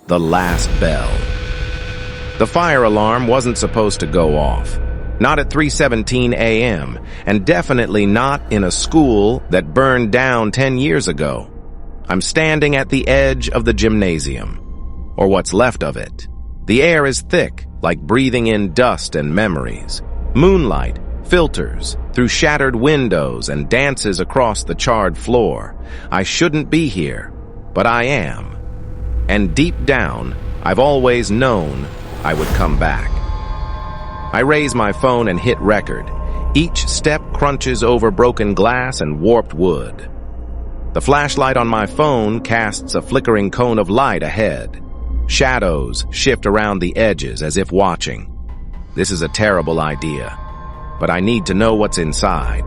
The last bell. The fire alarm wasn't supposed to go off. Not at 3:17 a.m., and definitely not in a school that burned down 10 years ago. I'm standing at the edge of the gymnasium, or what's left of it. The air is thick, like breathing in dust and memories. Moonlight filters through shattered windows and dances across the charred floor. I shouldn't be here, but I am. And deep down, I've always known I would come back. I raise my phone and hit record. Each step crunches over broken glass and warped wood. The flashlight on my phone casts a flickering cone of light ahead. Shadows shift around the edges as if watching. This is a terrible idea, but I need to know what's inside.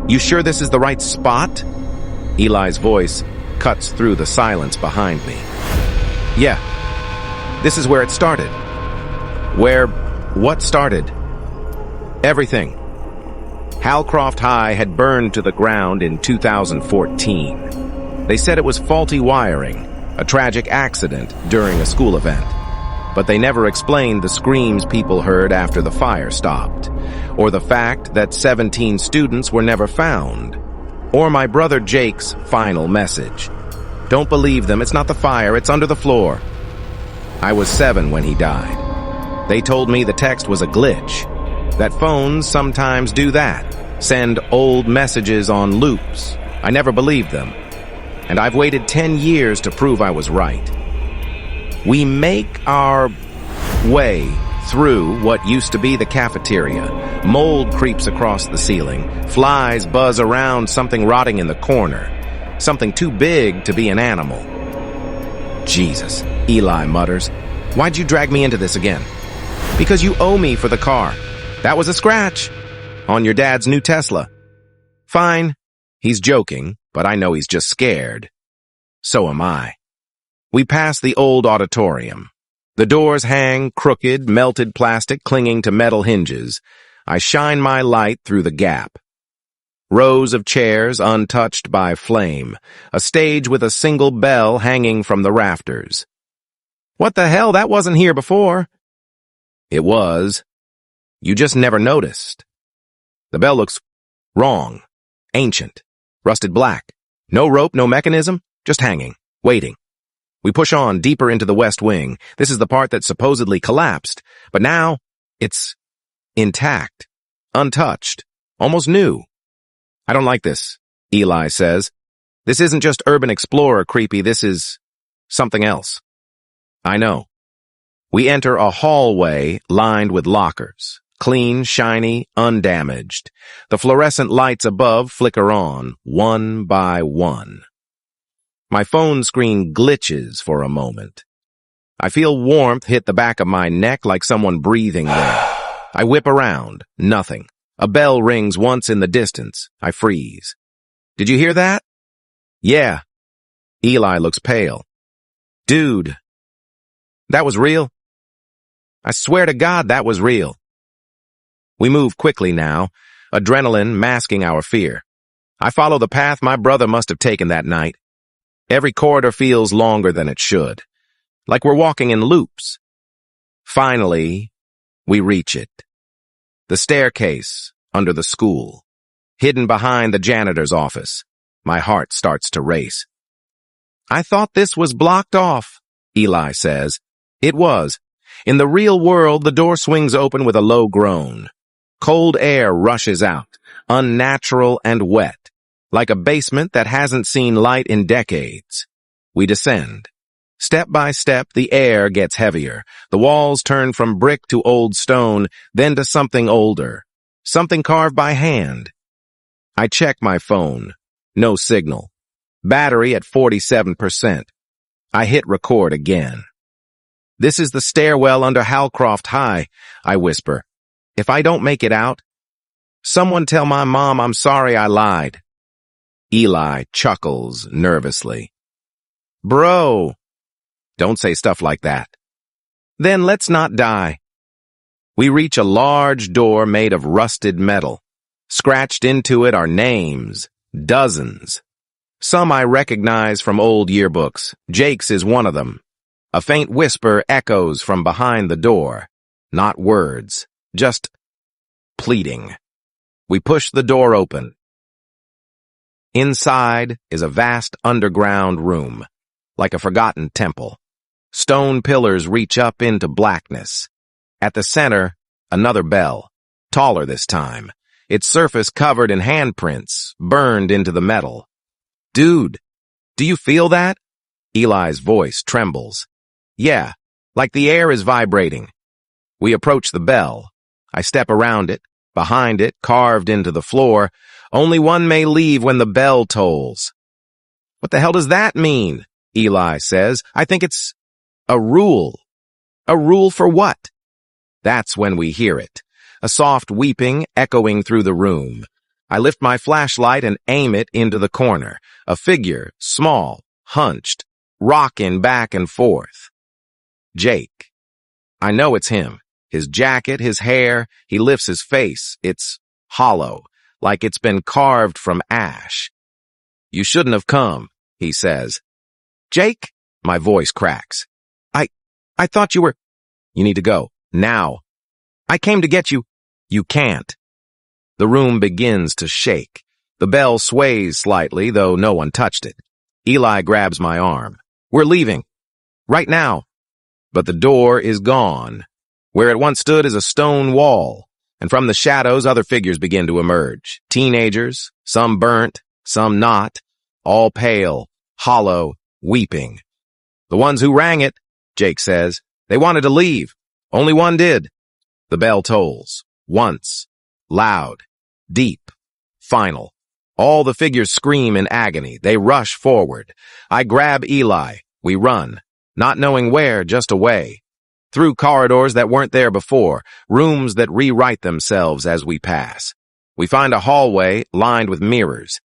You sure this is the right spot? Eli's voice cuts through the silence behind me. Yeah, this is where it started. What started? Everything. Halcroft High had burned to the ground in 2014. They said it was faulty wiring, a tragic accident during a school event. But they never explained the screams people heard after the fire stopped, or the fact that 17 students were never found, or my brother Jake's final message. Don't believe them, it's not the fire, it's under the floor. I was 7 when he died. They told me the text was a glitch, that phones sometimes do that, send old messages on loops. I never believed them, and I've waited 10 years to prove I was right. We make our way through what used to be the cafeteria. Mold creeps across the ceiling. Flies buzz around something rotting in the corner. Something too big to be an animal. Jesus, Eli mutters. Why'd you drag me into this again? Because you owe me for the car. That was a scratch. On your dad's new Tesla. Fine. He's joking, but I know he's just scared. So am I. We pass the old auditorium. The doors hang crooked, melted plastic clinging to metal hinges. I shine my light through the gap. Rows of chairs untouched by flame. A stage with a single bell hanging from the rafters. What the hell? That wasn't here before. It was. You just never noticed. The bell looks wrong, ancient, rusted black. No rope, no mechanism, just hanging, waiting. We push on deeper into the west wing. This is the part that supposedly collapsed, but now it's intact, untouched, almost new. I don't like this, Eli says. This isn't just Urban Explorer creepy, this is something else. I know. We enter a hallway lined with lockers. Clean, shiny, undamaged. The fluorescent lights above flicker on, one by one. My phone screen glitches for a moment. I feel warmth hit the back of my neck like someone breathing there. I whip around. Nothing. A bell rings once in the distance. I freeze. Did you hear that? Yeah. Eli looks pale. Dude. That was real? I swear to God that was real. We move quickly now, adrenaline masking our fear. I follow the path my brother must have taken that night. Every corridor feels longer than it should, like we're walking in loops. Finally, we reach it. The staircase under the school, hidden behind the janitor's office. My heart starts to race. I thought this was blocked off, Eli says. It was. In the real world, the door swings open with a low groan. Cold air rushes out, unnatural and wet, like a basement that hasn't seen light in decades. We descend. Step by step, the air gets heavier. The walls turn from brick to old stone, then to something older, something carved by hand. I check my phone. No signal. Battery at 47%. I hit record again. This is the stairwell under Halcroft High, I whisper. If I don't make it out, someone tell my mom I'm sorry I lied. Eli chuckles nervously. Bro, don't say stuff like that. Then let's not die. We reach a large door made of rusted metal. Scratched into it are names, dozens. Some I recognize from old yearbooks. Jake's is one of them. A faint whisper echoes from behind the door. Not words, just pleading. We push the door open. Inside is a vast underground room, like a forgotten temple. Stone pillars reach up into blackness. At the center, another bell, taller this time, its surface covered in handprints, burned into the metal. "Dude, do you feel that?" Eli's voice trembles. "Yeah, like the air is vibrating." We approach the bell. I step around it, behind it, carved into the floor. Only one may leave when the bell tolls. "What the hell does that mean?" Eli says. "I think it's a rule." "A rule for what?" That's when we hear it, a soft weeping echoing through the room. I lift my flashlight and aim it into the corner, a figure, small, hunched, rocking back and forth. Jake. I know it's him. His jacket, his hair, he lifts his face. It's hollow, like it's been carved from ash. "You shouldn't have come," he says. "Jake?" My voice cracks. I thought you were—" "You need to go. Now." "I came to get you." "You can't." The room begins to shake. The bell sways slightly, though no one touched it. Eli grabs my arm. "We're leaving. Right now." But the door is gone. Where it once stood is a stone wall, and from the shadows other figures begin to emerge. Teenagers, some burnt, some not, all pale, hollow, weeping. "The ones who rang it," Jake says. "They wanted to leave. Only one did." The bell tolls. Once. Loud. Deep. Final. All the figures scream in agony. They rush forward. I grab Eli. We run. Not knowing where, just away. Through corridors that weren't there before. Rooms that rewrite themselves as we pass. We find a hallway lined with mirrors.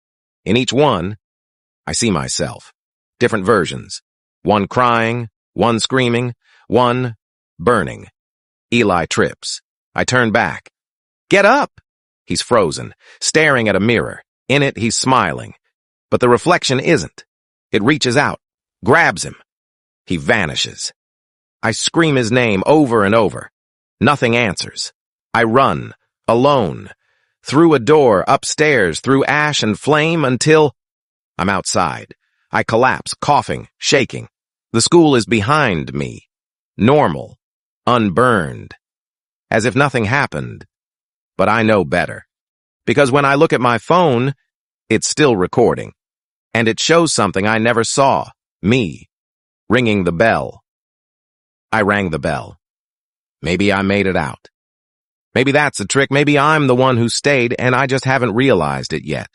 In each one, I see myself. Different versions. One crying, one screaming, one burning. Eli trips. I turn back. "Get up!" He's frozen, staring at a mirror. In it, he's smiling. But the reflection isn't. It reaches out, grabs him. He vanishes. I scream his name over and over. Nothing answers. I run, alone, through a door, upstairs, through ash and flame until I'm outside. I collapse, coughing, shaking. The school is behind me. Normal. Unburned. As if nothing happened. But I know better. Because when I look at my phone, it's still recording. And it shows something I never saw. Me. Ringing the bell. I rang the bell. Maybe I made it out. Maybe that's the trick. Maybe I'm the one who stayed and I just haven't realized it yet.